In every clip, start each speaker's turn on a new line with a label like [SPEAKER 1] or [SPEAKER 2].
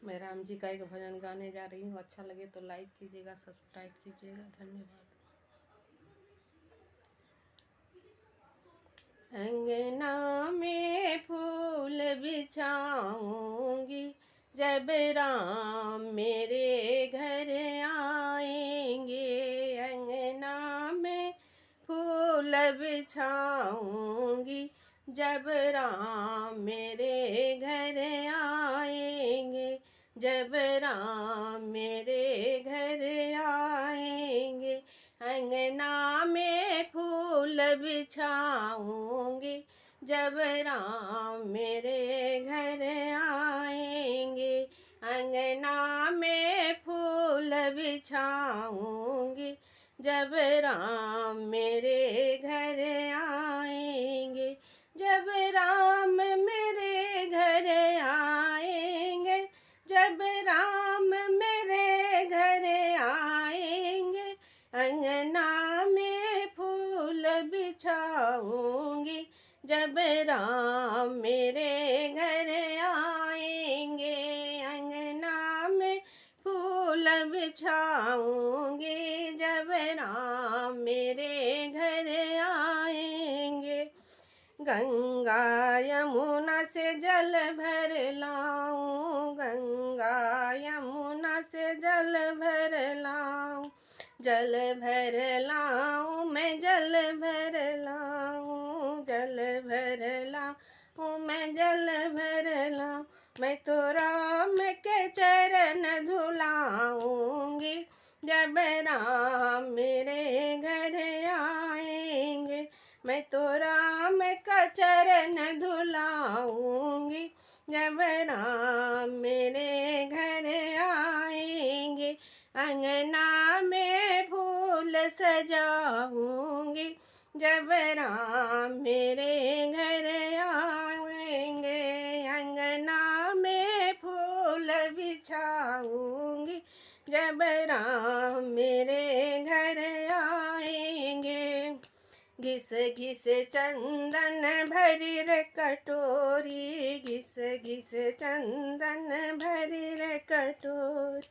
[SPEAKER 1] मैं राम जी का एक भजन गाने जा रही हूँ। अच्छा लगे तो लाइक कीजिएगा, सब्सक्राइब कीजिएगा। धन्यवाद। अंगना में फूल बिछाऊंगी, जब राम मेरे घर आएंगे। अंगना में फूल बिछाऊंगी, जब राम मेरे घर आएंगे। जब राम मेरे घर आएंगे, अंगना में फूल बिछाऊंगी, जब राम मेरे घर आएंगे। अंगना में फूल बिछाऊंगी, जब राम मेरे घर आएंगे। जब राम मेरे घर आएंगे, जब राम मेरे घर आएंगे, अंगना में फूल बिछाऊंगी, जब राम मेरे घर आएंगे। अंगना में फूल बिछाऊंगी, जब राम मेरे घर आएंगे। गंगा यमुना से जल भर लाऊं, गंगा यमुना से जल भर लाऊं। जल भर लाऊं मैं, जल भर लाऊं, जल भर लाऊं मैं, जल भर लाऊं। मैं तो राम के चरण धुलाऊंगी, जब राम मेरे घर आएंगे। मैं तो राम का चरण धुलाऊंगी, जब राम मेरे घर आएंगे। अंगना में फूल सजाऊंगी, जब राम मेरे घर आएंगे। अंगना में फूल बिछाऊंगी, जब राम मेरे घर आएंगे। घिस घिस चंदन भरी रे कटोरी, घिस घिस चंदन भरी रे कटोरी।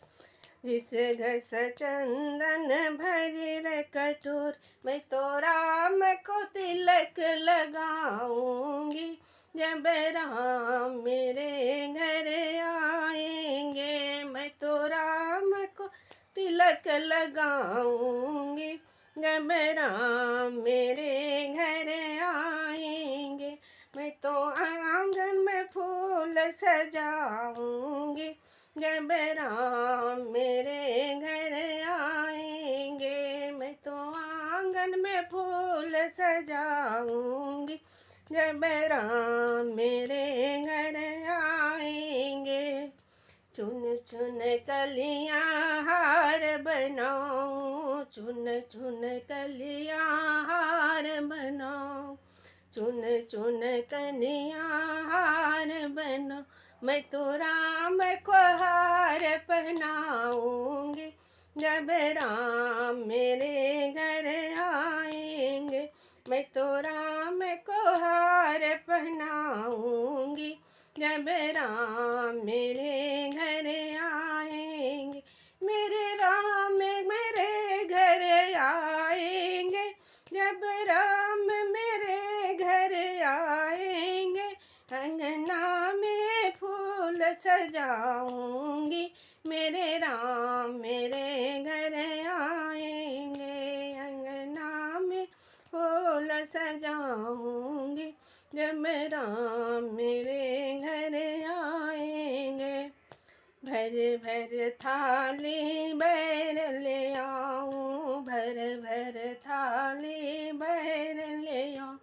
[SPEAKER 1] घिस घिस चंदन भरी रे कटोर। मैं तो राम को तिलक लगाऊंगी, जब राम मेरे घर आएंगे। मैं तो राम को तिलक लगाऊंगी, जब राम मेरे घर आएंगे। मैं तो आंगन में फूल सजाऊंगी, जब राम मेरे घर आएंगे। मैं तो आंगन में फूल सजाऊंगी, जब राम मेरे घर आएंगे। चुन चुन कलियां हार बनाऊं, चुन चुन कलियां हार बनाऊं। चुन चुन कलियां हार बनाऊं, मैं तो राम को हार पहनाऊंगी, जब राम मेरे घर आएंगे। मैं तो राम को हार पहनाऊंगी, जब राम मेरे घर आएंगे। मेरे राम मेरे घर आएंगे, जब राम मेरे घर आएंगे। अंगना में फूल सजाऊंगी, मेरे राम मेरे घर आएंगे। अंगना में फूल सजाऊंगी, जब राम मेरे घर आएंगे। भर भर थाली बैर ले आऊं, भर भर थाली बैर ले आऊं।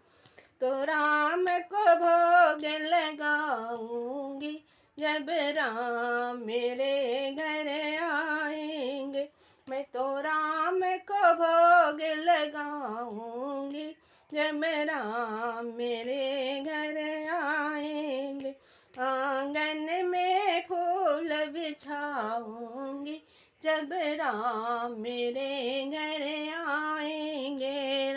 [SPEAKER 1] तो राम को भोग लगाऊंगी, जब राम मेरे घर आएंगे। मैं तो राम को भोग लगाऊंगी, जब राम मेरे घर आएंगे। आंगन में फूल बिछाऊंगी, जब राम मेरे घर आएंगे।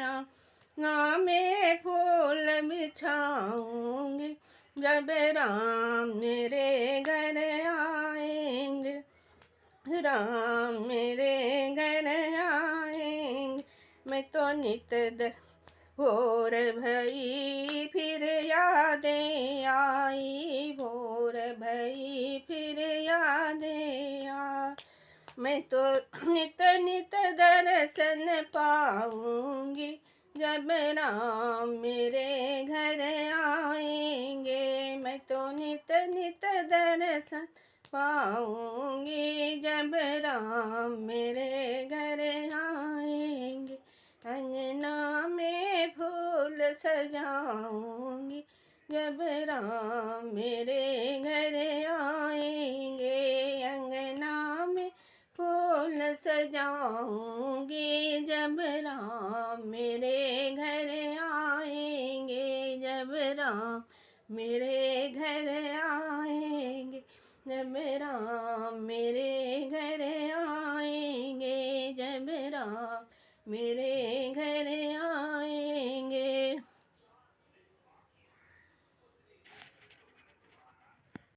[SPEAKER 1] राम में फूल बिछाऊंगी, जब राम मेरे घर आए। राम मेरे घर आएंगे। मैं तो नित भोर भई फिर यादें आई, भोर भई फिर यादें आ। मैं तो नित नित दर्शन पाऊंगी, जब राम मेरे घर आएंगे। मैं तो नित नित दर्शन पाऊंगी, जब राम मेरे घर आएंगे। अंगना में फूल सजाऊंगी, जब राम मेरे घर आएंगे। अंगना में फूल सजाऊंगी, जब राम मेरे घर आएंगे। जब राम मेरे घर आएंगे, जब राम मेरे घर आएंगे, जब राम मेरे घर आएंगे।